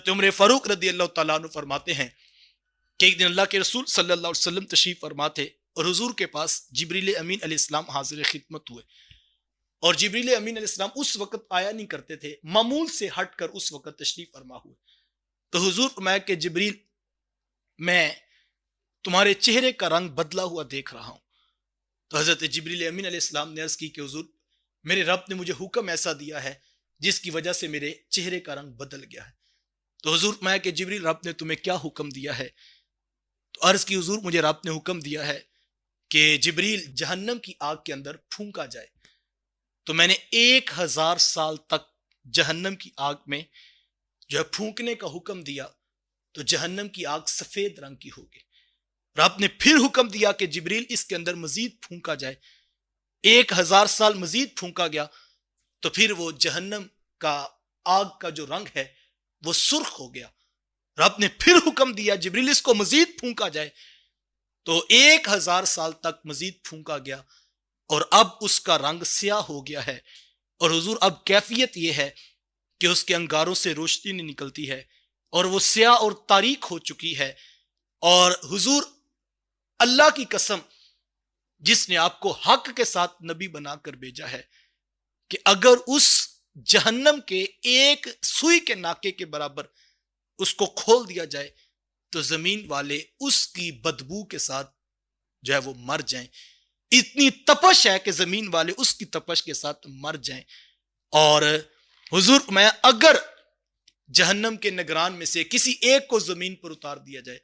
حضرت عمر فاروق رضی اللہ تعالیٰ عنہ فرماتے ہیں کہ ایک دن اللہ کے رسول صلی اللہ علیہ وسلم تشریف فرما تھے اور حضور کے پاس جبریل امین علیہ السلام حاضر خدمت ہوئے، اور جبریل امین علیہ السلام اس وقت آیا نہیں کرتے تھے، معمول سے ہٹ کر اس وقت تشریف فرما ہوئے۔ تو حضور فرمایا کہ جبریل، میں تمہارے چہرے کا رنگ بدلا ہوا دیکھ رہا ہوں۔ تو حضرت جبریل امین علیہ السلام نے عرض کی کہ حضور، میرے رب نے مجھے حکم ایسا دیا ہے جس کی وجہ سے میرے چہرے کا رنگ بدل گیا ہے۔ تو حضور فرمایا کہ جبریل، رب نے تمہیں کیا حکم دیا ہے؟ تو عرض کی حضور، مجھے رب نے حکم دیا ہے کہ جبریل جہنم کی آگ کے اندر پھونکا جائے۔ تو میں نے 1000 سال تک جہنم کی آگ میں جو ہے پھونکنے کا حکم دیا، تو جہنم کی آگ سفید رنگ کی ہوگی۔ رب نے پھر حکم دیا کہ جبریل اس کے اندر مزید پھونکا جائے۔ 1000 سال مزید پھونکا گیا تو پھر وہ جہنم کا آگ کا جو رنگ ہے وہ سرخ ہو گیا۔ رب نے پھر حکم دیا جبریل اس کو مزید پھونکا جائے، تو 1000 سال تک مزید پھونکا گیا اور اب اس کا رنگ سیاہ ہو گیا ہے۔ اور حضور اب کیفیت یہ ہے کہ اس کے انگاروں سے روشنی نہیں نکلتی ہے اور وہ سیاہ اور تاریک ہو چکی ہے۔ اور حضور، اللہ کی قسم جس نے آپ کو حق کے ساتھ نبی بنا کر بھیجا ہے، کہ اگر اس جہنم کے ایک سوئی کے ناکے کے برابر اس کو کھول دیا جائے تو زمین والے اس کی بدبو کے ساتھ جو ہے وہ مر جائیں۔ اتنی تپش ہے کہ زمین والے اس کی تپش کے ساتھ مر جائیں۔ اور حضور، میں اگر جہنم کے نگران میں سے کسی ایک کو زمین پر اتار دیا جائے،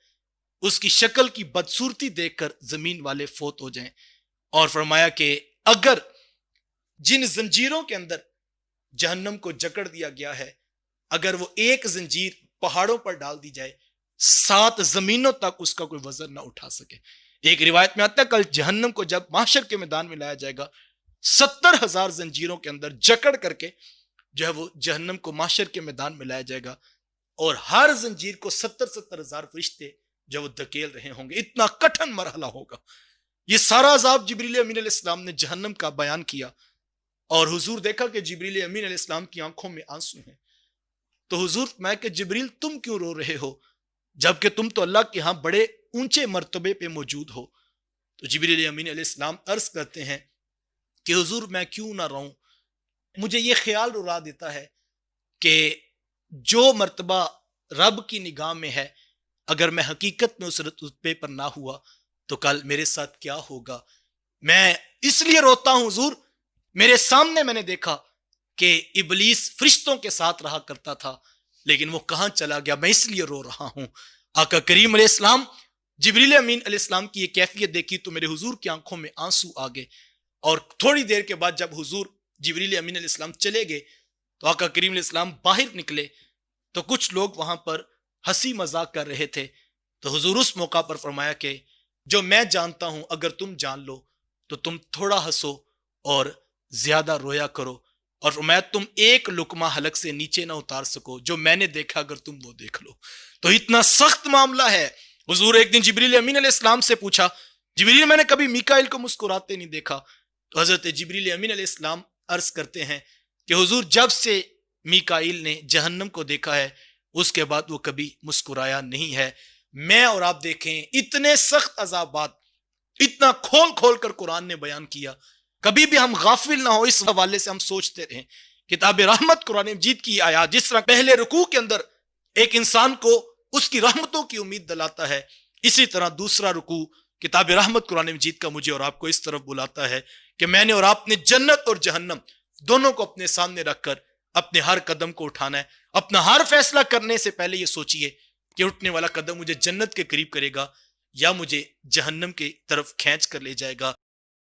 اس کی شکل کی بدصورتی دیکھ کر زمین والے فوت ہو جائیں۔ اور فرمایا کہ اگر جن زنجیروں کے اندر جہنم کو جکڑ دیا گیا ہے، اگر وہ ایک زنجیر پہاڑوں پر ڈال دی جائے، 7 زمینوں تک اس کا کوئی وزن نہ اٹھا سکے۔ ایک روایت میں آتا ہے کل جہنم کو جب محشر کے میدان میں لایا جائے گا، 70,000 زنجیروں کے اندر جکڑ کر کے جو ہے وہ جہنم کو محشر کے میدان میں لایا جائے گا، اور ہر زنجیر کو 70,000 فرشتے جو وہ دھکیل رہے ہوں گے۔ اتنا کٹھن مرحلہ ہوگا۔ یہ سارا عذاب جبریل امین علیہ السلام نے جہنم کا بیان کیا، اور حضور دیکھا کہ جبریل امین علیہ السلام کی آنکھوں میں آنسو ہیں۔ تو حضور، میں کہ جبریل تم کیوں رو رہے ہو جبکہ تم تو اللہ کے ہاں بڑے اونچے مرتبے پہ موجود ہو؟ تو جبریل امین علیہ السلام عرض کرتے ہیں کہ حضور، میں کیوں نہ رہوں؟ مجھے یہ خیال رلا دیتا ہے کہ جو مرتبہ رب کی نگاہ میں ہے، اگر میں حقیقت میں اس رتبے پر نہ ہوا تو کل میرے ساتھ کیا ہوگا؟ میں اس لیے روتا ہوں حضور، میرے سامنے میں نے دیکھا کہ ابلیس فرشتوں کے ساتھ رہا کرتا تھا، لیکن وہ کہاں چلا گیا، میں اس لیے رو رہا ہوں۔ آقا کریم علیہ السلام جبریل امین علیہ السلام کی یہ کیفیت دیکھی تو میرے حضور کی آنکھوں میں آنسو آ گئے۔ اور تھوڑی دیر کے بعد جب حضور جبریل امین علیہ السلام چلے گئے تو آقا کریم علیہ السلام باہر نکلے تو کچھ لوگ وہاں پر ہنسی مذاق کر رہے تھے۔ تو حضور اس موقع پر فرمایا کہ جو میں جانتا ہوں اگر تم جان لو تو تم تھوڑا ہنسو اور زیادہ رویا کرو، اور فرمایا تم ایک لقمہ حلق سے نیچے نہ اتار سکو، جو میں نے دیکھا اگر تم وہ دیکھ لو۔ تو اتنا سخت معاملہ ہے۔ حضور ایک دن جبریل امین علیہ السلام سے پوچھا، جبریل میں نے کبھی میکائیل کو مسکراتے نہیں دیکھا۔ تو حضرت جبریل امین علیہ السلام عرض کرتے ہیں کہ حضور، جب سے میکائیل نے جہنم کو دیکھا ہے اس کے بعد وہ کبھی مسکرایا نہیں ہے۔ میں اور آپ دیکھیں اتنے سخت عذابات اتنا کھول کھول کر قرآن نے بیان کیا، کبھی بھی ہم غافل نہ ہو اس حوالے سے، ہم سوچتے رہیں کتاب رحمت قرآن مجید کی آیات جس طرح پہلے رکوع کے اندر ایک انسان کو اس کی رحمتوں کی امید دلاتا ہے، اسی طرح دوسرا رکوع کتاب رحمت قرآن مجید کا مجھے اور آپ کو اس طرف بلاتا ہے کہ میں نے اور آپ نے جنت اور جہنم دونوں کو اپنے سامنے رکھ کر اپنے ہر قدم کو اٹھانا ہے۔ اپنا ہر فیصلہ کرنے سے پہلے یہ سوچئے کہ اٹھنے والا قدم مجھے جنت کے قریب کرے گا یا مجھے جہنم کی طرف کھینچ کر لے جائے گا۔